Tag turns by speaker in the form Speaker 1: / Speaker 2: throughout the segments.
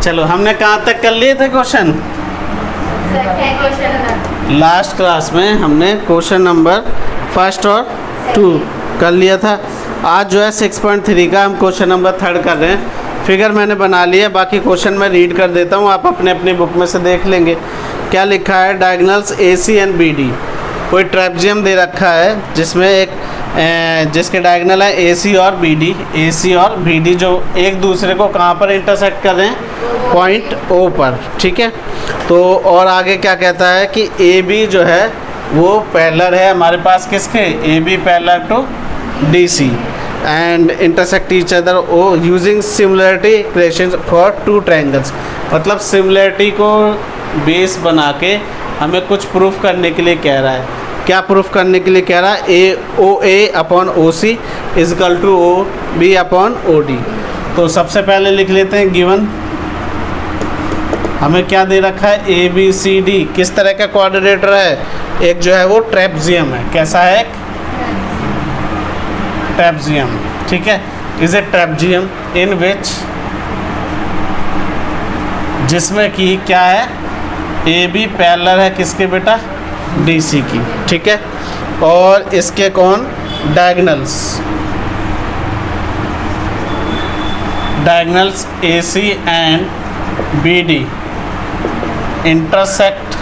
Speaker 1: चलो हमने कहाँ तक कर लिए थे क्वेश्चन? लास्ट क्लास में हमने क्वेश्चन नंबर फर्स्ट और 2 कर लिया था। आज जो है 6.3 का हम क्वेश्चन नंबर 3 कर रहे हैं। फिगर मैंने बना लिया, बाकी क्वेश्चन मैं रीड कर देता हूँ, आप अपने अपनी बुक में से देख लेंगे। क्या लिखा है? Diagonals AC and BD। कोई ट्रेपजियम दे रखा है जिसमें जिसके डायगोनल है AC और BD। AC और BD जो एक दूसरे को कहाँ पर इंटरसेक्ट कर रहे हैं? पॉइंट O पर, ठीक है। तो और आगे क्या कहता है कि AB जो है वो पैरेलल है हमारे पास किसके? AB parallel to DC and intersect each other O using similarity equations for 2 triangles. मतलब सिमिलरिटी को बेस बना के हमें कुछ प्रूफ करने के लिए कह रहा है। क्या प्रूफ करने के लिए कह रहा है? OA upon OC is equal to OB upon OD। तो सबसे पहले लिख लेते हैं गिवन। हमें क्या दे रखा है? ABCD किस तरह का क्वाड्रिलेटरल है? एक जो है वो ट्रेपजियम है। कैसा है? ट्रेपजियम, ठीक है। इज ए ट्रेपजियम इन विच, जिसमें कि क्या है? AB पैरेलल है किसके बेटा? DC की, ठीक है। और इसके कौन? Diagonals AC and BD intersect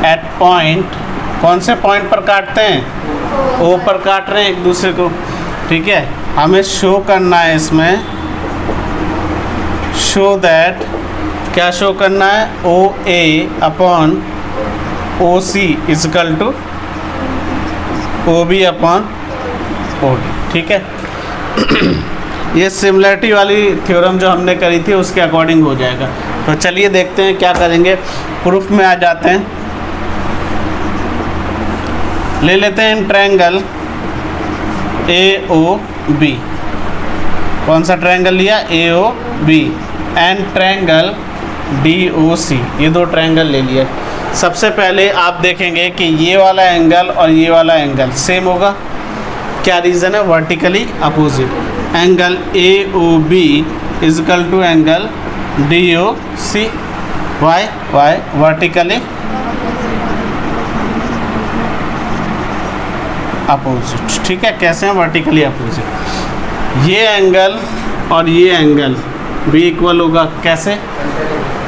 Speaker 1: at point. कौन से पॉइंट पर काटते हैं? O पर काट रहे हैं एक दूसरे को, ठीक है। हमें शो करना है इसमें, शो दैट, क्या शो करना है? OA upon OC is equal to OB upon OD, ठीक है। ये सिमिलरिटी वाली थ्योरम जो हमने करी थी उसके अकॉर्डिंग हो जाएगा। तो चलिए देखते हैं क्या करेंगे। प्रूफ में आ जाते हैं। ले लेते हैं ट्रायंगल AOB। कौन सा ट्रायंगल लिया? AOB and triangle DOC। ये 2 ट्रायंगल ले लिए। सबसे पहले आप देखेंगे कि ये वाला एंगल और ये वाला एंगल सेम होगा। क्या रीज़न है? Vertically opposite. Angle AOB is equal to angle DOC। Why vertically opposite, ठीक है। कैसे हैं? Vertically opposite. ये एंगल और ये एंगल भी इक्वल होगा। कैसे?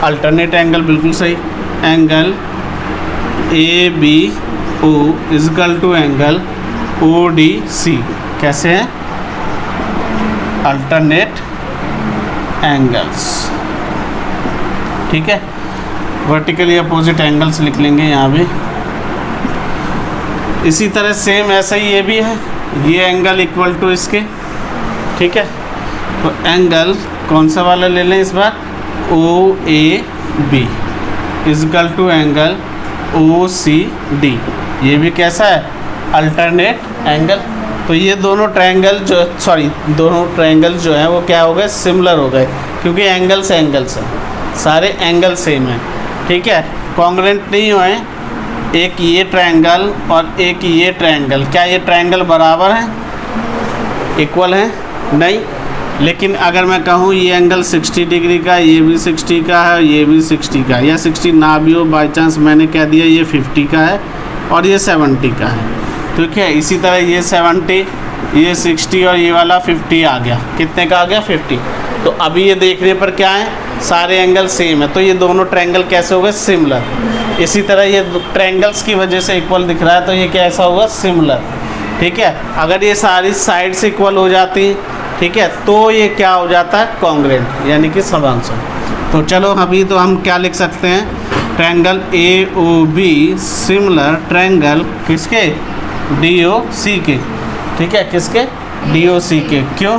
Speaker 1: अल्टरनेट एंगल, बिल्कुल सही। Angle ABO is equal to angle ODC। कैसे हैं? अल्टरनेट एंगल्स, ठीक है। वर्टिकली अपोजिट एंगल्स लिख लेंगे यहाँ भी। इसी तरह सेम ऐसा ही ये भी है। ये एंगल इक्वल टू इसके, ठीक है। तो एंगल कौन सा वाला ले लें इस बार? OAB is equal to angle OCD। ये भी कैसा है? Alternate angle. तो ये दोनों ट्रायंगल जो हैं वो क्या हो गए? सिमिलर हो गए, क्योंकि एंगल्स हैं, सारे एंगल सेम हैं, ठीक है। कॉन्ग्रुएंट नहीं हुए। एक ये ट्रायंगल और एक ये ट्रायंगल, क्या ये ट्रायंगल बराबर हैं? इक्वल हैं? नहीं। लेकिन अगर मैं कहूँ ये एंगल 60 डिग्री का, ये भी 60 का है, ये भी 60 का, या 60 ना भी हो, बाई चांस मैंने कह दिया ये 50 का है और ये 70 का है, ठीक है। इसी तरह ये 70, ये 60 और ये वाला 50 आ गया। कितने का आ गया? 50। तो अभी ये देखने पर क्या है? सारे एंगल सेम है। तो ये दोनों ट्रायंगल कैसे हो गए? सिमिलर। इसी तरह ये ट्रायंगल्स की वजह से इक्वल दिख रहा है, तो ये कैसा होगा? सिमिलर, ठीक है। अगर ये सारी साइड से इक्वल हो जाती है, ठीक है, तो ये क्या हो जाता है? कॉन्ग्रुएंट, यानी कि समांतर। तो चलो अभी तो हम क्या लिख सकते हैं? ट्रायंगल AOB सिमिलर ट्रायंगल किसके? DOC के, ठीक है। किसके? DOC के। क्यों?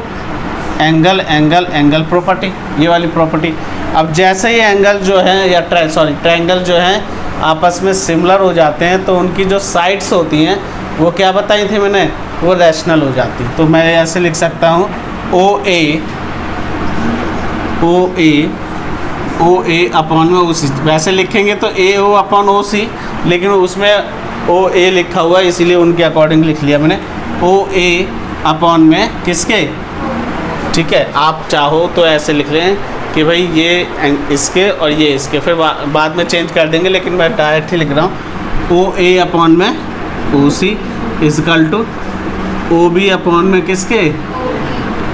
Speaker 1: एंगल प्रॉपर्टी, ये वाली प्रॉपर्टी। अब जैसे ही एंगल जो है या ट्रायंगल जो है आपस में सिमिलर हो जाते हैं, तो उनकी जो साइड्स होती हैं वो क्या बताई थी मैंने? वो रैशनल हो जाती। तो मैं ऐसे लिख सकता हूँ OA अपॉन में OC। वैसे लिखेंगे तो AO अपॉन OC, लेकिन उसमें OA लिखा हुआ है, इसीलिए उनके अकॉर्डिंग लिख लिया मैंने। OA अपॉन में किसके? ठीक है, आप चाहो तो ऐसे लिख लें कि भाई ये इसके और ये इसके, फिर बाद में चेंज कर देंगे, लेकिन मैं डायरेक्ट ही लिख रहा हूँ ओ ए अपॉन में O C is equal to O B upon में किसके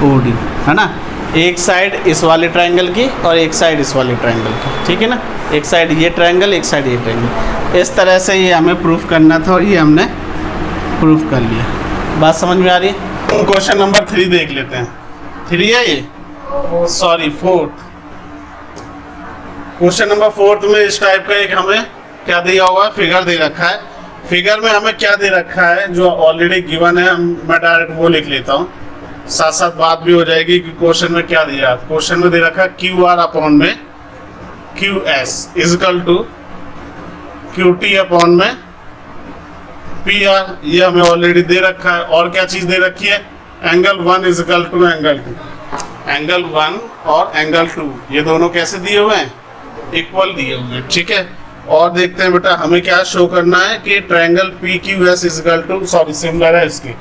Speaker 1: ओ डी, है ना। एक साइड इस वाले ट्रायंगल की और एक साइड इस वाले ट्रायंगल की, ठीक है ना। एक साइड ये ट्रायंगल, एक साइड ये ट्रायंगल, इस तरह से ये हमें प्रूफ करना था और ये हमने प्रूफ कर लिया। बात समझ में आ रही है। क्वेश्चन नंबर 3 देख लेते हैं। 3 है ये, sorry 4th। Question number 4th में इस टाइप का एक हमें क्या दिया हुआ है, फिगर दे रखा है। फिगर में हमें क्या दे रखा है जो ऑलरेडी गिवन है, मैं डायरेक्ट वो लिख लेता हूँ, साथ साथ बात भी हो जाएगी कि क्वेश्चन में क्या दिया। क्वेश्चन में दे रखा है क्यू आर अपॉन में Q S is equal to Q T upon में पी आर, ये हमें ऑलरेडी दे रखा है। और क्या चीज दे रखी है, angle 1 is equal to angle 2। Angle 1 और एंगल 2 ये दोनों कैसे दिए हुए हैं, इक्वल दिए हुए हैं, ठीक है। और देखते हैं बेटा हमें क्या शो करना है कि triangle P Q S is equal to, sorry similar है इसके,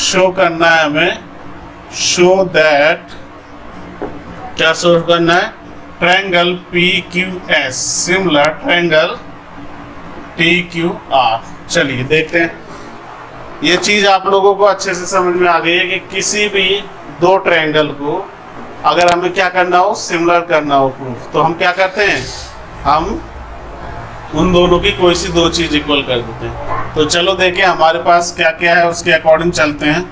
Speaker 1: शो करना है हमें, शो दैट, क्या शो करना है, triangle P Q S similar triangle T Q are. चलिए देखते हैं। ये चीज आप लोगों को अच्छे से समझ में आ गई है कि किसी भी दो ट्रायंगल को अगर हमें क्या करना हो, सिमिलर करना हो प्रूफ, तो हम क्या करते हैं, हम उन दोनों की कोई सी दो चीज इक्वल कर देते हैं। तो चलो देखें हमारे पास क्या क्या है, उसके अकॉर्डिंग चलते हैं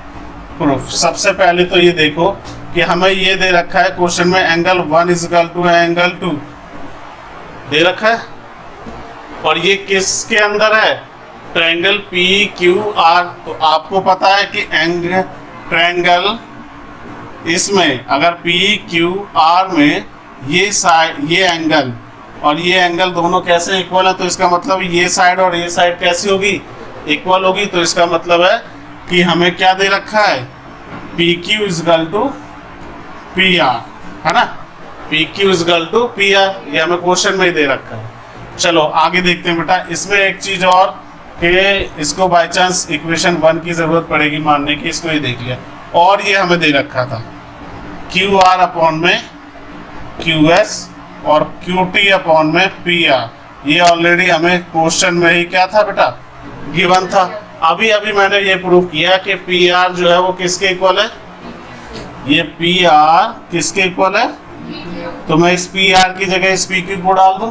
Speaker 1: प्रूफ। सबसे पहले तो ये देखो कि हमें ये दे रखा है क्वेश्चन में एंगल 1 इजकल टू एंगल 2 दे रखा है, और ये किसके अंदर है, ट्रायंगल पी क्यू आर। तो आपको पता है कि ट्रायंगल इसमें अगर पी क्यू आर में ये साइड, ये एंगल और ये एंगल दोनों कैसे इक्वल है, तो इसका मतलब ये साइड और ये साइड कैसी होगी, इक्वल होगी। तो इसका मतलब है कि हमें क्या दे रखा है, P Q is equal to P R, है ना। P Q is equal to P R, ये हमें क्वेश्चन में ही दे रखा है। चलो आगे देखते हैं बेटा। इसमें एक चीज और कि इसको बाय चांस इक्वेशन 1 की जरूरत पड़ेगी मानने की, इसको ही देख लिया। और ये हमें दे रखा था क्यू आर अपॉन में क्यू एस और क्यू टी अपॉन में पी आर, ये ऑलरेडी हमें क्वेश्चन में ही क्या था बेटा, गिवन था। अभी अभी मैंने ये प्रूव किया कि पी आर जो है वो किसके इक्वल है, ये पी आर किसके इक्वल है, तो मैं इस पी आर की जगह इस पी क्यू को डाल दूं,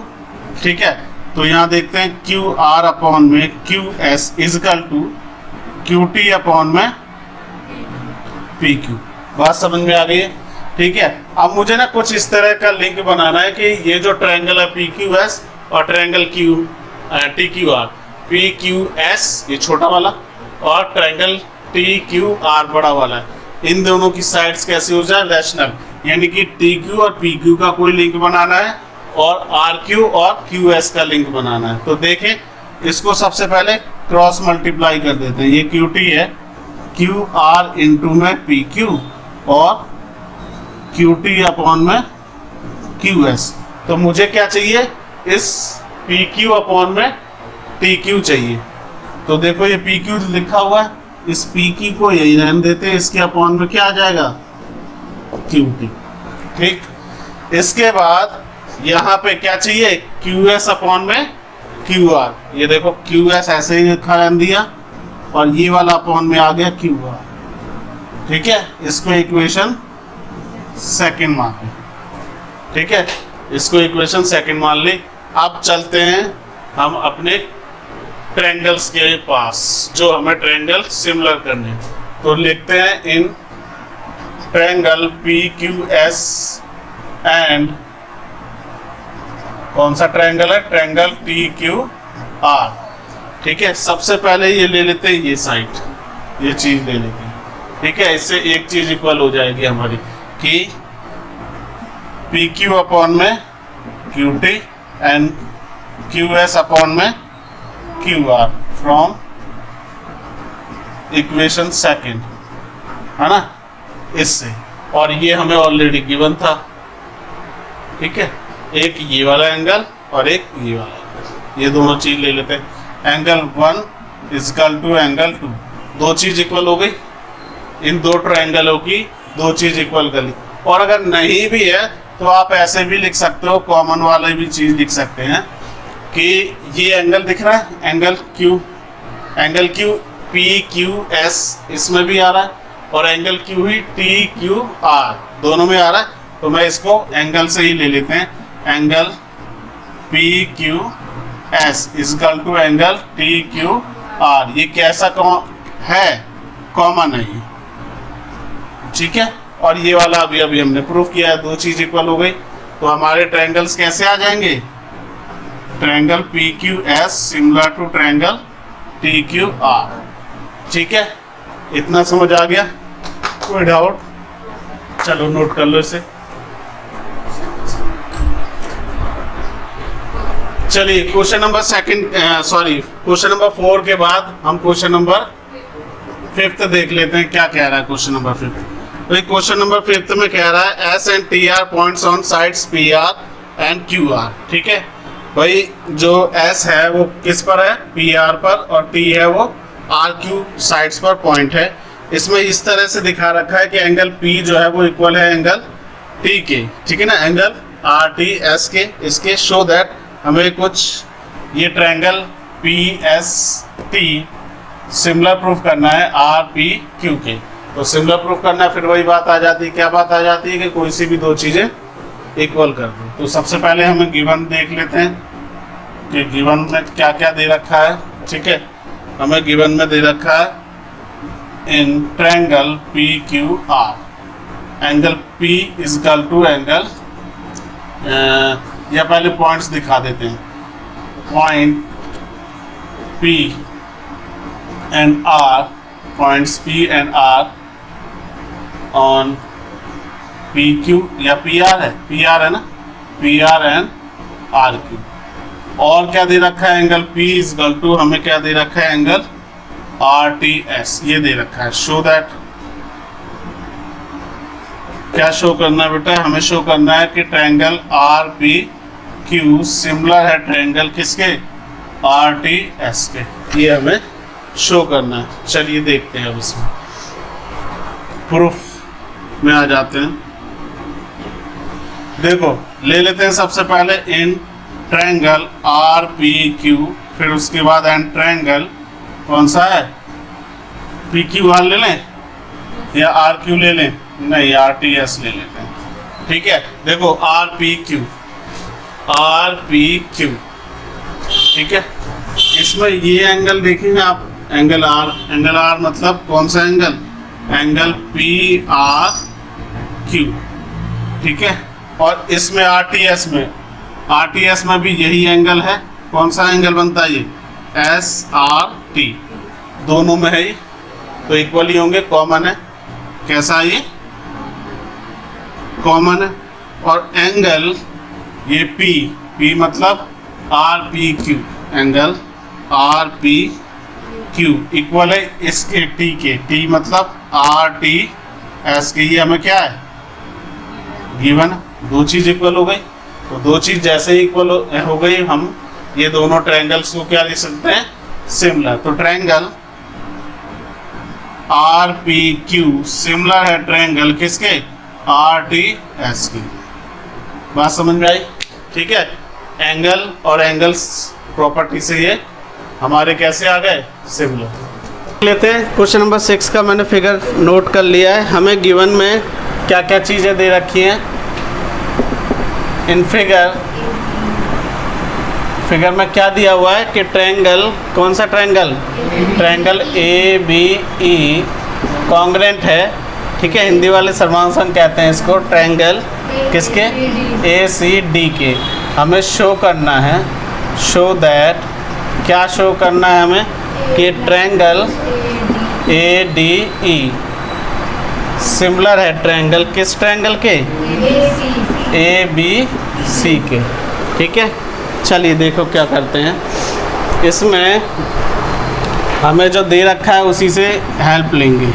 Speaker 1: ठीक है। तो यहाँ देखते हैं क्यू आर अपॉन में Q S is equal to Q T upon में पी क्यू। बात समझ में आ रही है, ठीक है। अब मुझे ना कुछ इस तरह का लिंक बनाना है कि ये जो ट्रायंगल है पी क्यू एस और triangle Q T Q are, P Q S ये छोटा वाला और ट्रायंगल टी क्यू आर बड़ा वाला है, इन दोनों की साइड्स कैसी हो जाए, रैशनल, यानी कि टी क्यू और पी क्यू का कोई लिंक बनाना है और आर क्यू और क्यू एस का लिंक बनाना है। तो देखें इसको सबसे पहले क्रॉस मल्टीप्लाई कर देते हैं। ये क्यू टी है, क्यू आर इंटू में पी क्यू और क्यू टी अपॉन में क्यू एस। तो मुझे क्या चाहिए, इस पी क्यू अपॉन में टी क्यू चाहिए। तो देखो ये पी क्यू लिखा हुआ है, इस पी क्यू को यही रहने देते हैं, इसके अपॉन में क्या आ जाएगा, क्यू टी, ठीक। इसके बाद यहाँ पे क्या चाहिए, क्यू एस अपॉन में क्यू आर। ये देखो क्यू एस ऐसे ही लिखा दिया और ये वाला अपॉन में आ गया क्यू आर, ठीक है। इसको इक्वेशन सेकंड मान ली, ठीक है, इसको इक्वेशन सेकंड मान ली। अब चलते हैं हम अपने ट्रायंगल्स के पास जो हमें ट्रायंगल सिमिलर करने। तो लिखते हैं इन triangle P Q S and कौन सा ट्रायंगल है, ट्रायंगल टी क्यू आर, ठीक है। सबसे पहले ये ले लेते हैं, ये साइड, ये चीज ले लेते हैं, ठीक है। इससे एक चीज इक्वल हो जाएगी हमारी कि पी क्यू अपॉन में Q T and Q S upon में Q R from equation second, है ना, इससे। और ये हमें ऑलरेडी गिवन था, ठीक है। एक ये वाला एंगल और एक ये वाला एंगल, ये दोनों चीज ले लेते हैं। एंगल 1 इजकल टू एंगल 2, दो चीज इक्वल हो गई, इन दो ट्रायंगलों की दो चीज इक्वल कर ली। और अगर नहीं भी है तो आप ऐसे भी लिख सकते हो, कॉमन वाले भी चीज़ लिख सकते हैं कि ये एंगल दिख रहा है, angle Q P Q S इसमें भी आ रहा है, और angle Q he T Q are दोनों में आ रहा है। तो मैं इसको एंगल से ही ले लेते हैं, angle P Q S is equal to angle T Q R. ये कैसा है, कॉमन है ये, ठीक है। और ये वाला अभी हमने प्रूफ किया है, दो चीज इक्वल हो गई। तो हमारे ट्रायंगल्स कैसे आ जाएंगे, triangle P Q S similar to triangle T Q R, ठीक है। इतना समझ आ गया, कोई डाउट? चलो नोट कर लो इसे। चलिए क्वेश्चन नंबर क्वेश्चन नंबर 4 के बाद हम क्वेश्चन नंबर 5 देख लेते हैं क्या कह रहा है क्वेश्चन नंबर 5। तो क्वेश्चन नंबर 5 में कह रहा है S and T R points on sides P R and Q R, ठीक है भाई। जो एस है वो किस पर है, पी आर पर, और टी है वो आर क्यू साइड्स पर पॉइंट है। इसमें इस तरह से दिखा रखा है कि एंगल पी जो है वो इक्वल है एंगल टी के, ठीक है ना, एंगल आर टी एस के। इसके शो दैट हमें कुछ ये triangle P S T similar proof करना है आर पी क्यू के। तो सिमिलर प्रूफ करना है, फिर वही बात आ जाती है, क्या बात आ जाती है कि कोई सी भी दो चीज़ें इक्वल कर दो। तो सबसे पहले हमें गिवन देख लेते हैं कि गिवन में क्या क्या दे रखा है, ठीक है। हमें गिवन में दे रखा है in triangle P Q R angle P is equal to angle, या पहले पॉइंट्स दिखा देते हैं, point P and R, points P and R on P Q, या पी आर है ना, P R and R Q. और क्या दे रखा है, एंगल पी इजकल टू हमें क्या दे रखा है, एंगल आर टी एस, ये दे रखा है। शो दैट, क्या शो करना है बेटा, हमें शो करना है कि triangle R P Q similar है ट्रायंगल किसके, आर टी एस के। ये हमें शो करना है। चलिए देखते हैं अब इसमें प्रूफ में आ जाते हैं। देखो ले लेते हैं सबसे पहले in triangle R P Q, फिर उसके बाद एन ट्रायंगल कौन सा है, पी क्यू आर ले लें या आर क्यू ले लें, नहीं आर टी एस ले लेते हैं, ठीक है। देखो आर पी क्यू, ठीक है। इसमें ये एंगल देखेंगे आप, एंगल आर मतलब कौन सा angle, angle P R Q, ठीक है। और इसमें आर टी एस में भी यही एंगल है, कौन सा एंगल बनता है ये, एस आर टी, दोनों में है ये, तो इक्वल ही होंगे, कॉमन है। कैसा ये, कॉमन है। और एंगल ये पी मतलब R P Q, angle R P Q equal है इसके टी के, टी मतलब आर टी एस के। ये हमें क्या है, गिवन, दो चीज इक्वल हो गई। तो दो चीज जैसे ही इक्वल हो गई, हम ये दोनों ट्रायंगल्स को क्या लिख सकते हैं, सिमिलर। तो triangle R P Q similar है ट्रायंगल किसके, आर टी एस की। बात समझ में आई, ठीक है। एंगल और एंगल्स प्रॉपर्टी से ये हमारे कैसे आ गए, सिमिलर। लेते हैं क्वेश्चन नंबर 6 का, मैंने फिगर नोट कर लिया है। हमें गिवन में क्या क्या चीज़ें दे रखी हैं इन फिगर में क्या दिया हुआ है कि ट्रायंगल, कौन सा triangle, triangle A B E congruent है, ठीक है। हिंदी वाले सर्वांसन कहते हैं इसको, ट्रायंगल किसके, ए सी डी के। हमें शो करना है, शो दैट, क्या शो करना है हमें कि triangle A D E similar है ट्रायंगल किस ट्रायंगल के, ए बी सी के, ठीक है। चलिए देखो क्या करते हैं, इसमें हमें जो दे रखा है उसी से हेल्प लेंगे।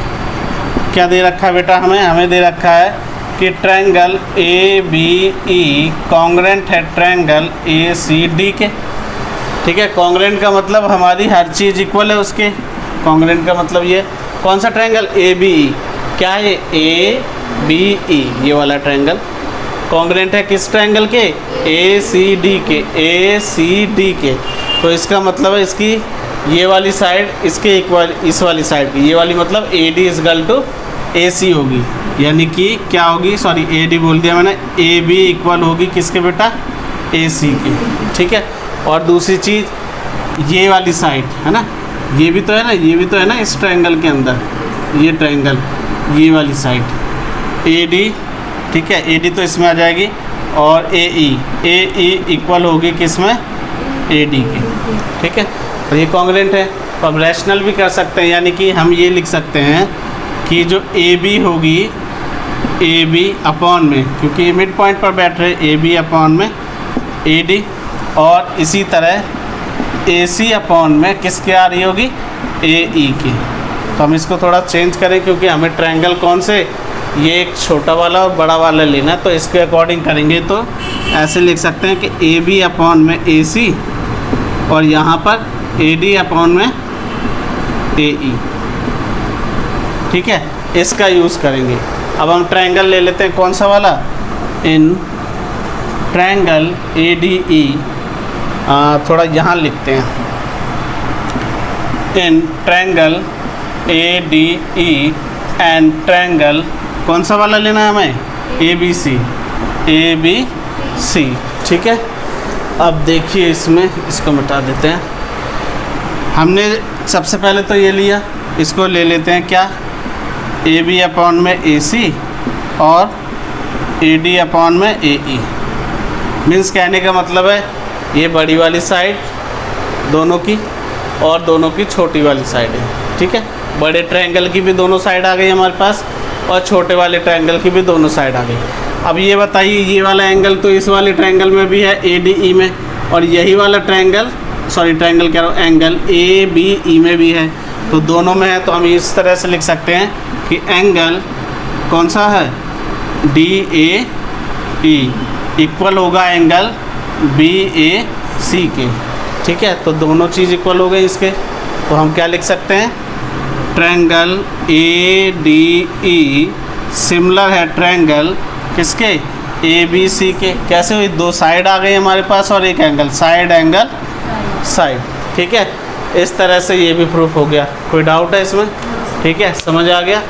Speaker 1: क्या दे रखा है बेटा, हमें दे रखा है कि triangle A B E congruent है ट्रायंगल ए सी डी के, ठीक है। कॉन्ग्रेंट का मतलब हमारी हर चीज़ इक्वल है उसके, कॉन्ग्रेंट का मतलब ये कौन सा ट्रायंगल, ए बी ई, क्या है ए बी ई, ये वाला ट्रायंगल, कॉन्ग्रुएंट है किस ट्रायंगल के, ए सी डी के, ए सी डी के। तो इसका मतलब है इसकी ये वाली साइड इसके इक्वल, इस वाली साइड की ये वाली मतलब A D is equal to A C होगी, यानी कि क्या होगी, सॉरी ए डी बोल दिया मैंने, ए बी इक्वल होगी किसके बेटा, ए सी की, ठीक है। और दूसरी चीज़ ये वाली साइड है ना, ये भी तो है ना, ये भी तो है ना इस ट्रायंगल के अंदर, ये ट्रायंगल ये वाली साइड ए डी, ठीक है, ए डी तो इसमें आ जाएगी, और ए ई इक्वल होगी किस में, ए डी की, ठीक है। और ये कॉन्ग्रुएंट है। तो हम रैशनल भी कर सकते हैं, यानी कि हम ये लिख सकते हैं कि जो ए बी होगी, ए बी अपॉन में, क्योंकि ये मिड पॉइंट पर बैठ रहे, ए बी अपॉन में ए डी, और इसी तरह ए सी अपॉन में किसके आ रही होगी, ए ई की। तो हम इसको थोड़ा चेंज करें, क्योंकि हमें ट्रायंगल कौन से, ये एक छोटा वाला और बड़ा वाला लेना, तो इसके अकॉर्डिंग करेंगे। तो ऐसे लिख सकते हैं कि ए बी अपॉन में ए सी, और यहाँ पर ए डी अपॉन में ए ई, ठीक है, इसका यूज़ करेंगे। अब हम ट्रायंगल ले लेते हैं, कौन सा वाला, in triangle A D E, थोड़ा यहाँ लिखते हैं, in triangle A D E and triangle, कौन सा वाला लेना है हमें, A B C, A B C, ठीक है। अब देखिए इसमें, इसको मिटा देते हैं। हमने सबसे पहले तो ये लिया, इसको ले लेते हैं क्या, ए बी अपॉन में ए सी और ए डी अपॉन में ए ई। मीन्स कहने का मतलब है ये बड़ी वाली साइड दोनों की और दोनों की छोटी वाली साइड है, ठीक है। बड़े ट्रायंगल की भी दोनों साइड आ गई हमारे पास, और छोटे वाले ट्रायंगल की भी दोनों साइड आ गई। अब ये बताइए, ये वाला एंगल तो इस वाले ट्रायंगल में भी है, ए डी ई में, और यही वाला ट्रायंगल, सॉरी ट्रायंगल कह रहा हूँ, एंगल ए बी ई में भी है, तो दोनों में है। तो हम इस तरह से लिख सकते हैं कि एंगल कौन सा है, डी ए ई इक्वल होगा एंगल बी ए सी के, ठीक है। तो दोनों चीज़ इक्वल हो गई इसके, तो हम क्या लिख सकते हैं, triangle A D E similar है ट्रायंगल किसके, ए बी सी के। कैसे हुई, दो साइड आ गई हमारे पास और एक एंगल, साइड एंगल साइड, ठीक है। इस तरह से ये भी प्रूफ हो गया। कोई डाउट है इसमें, ठीक है, समझ आ गया।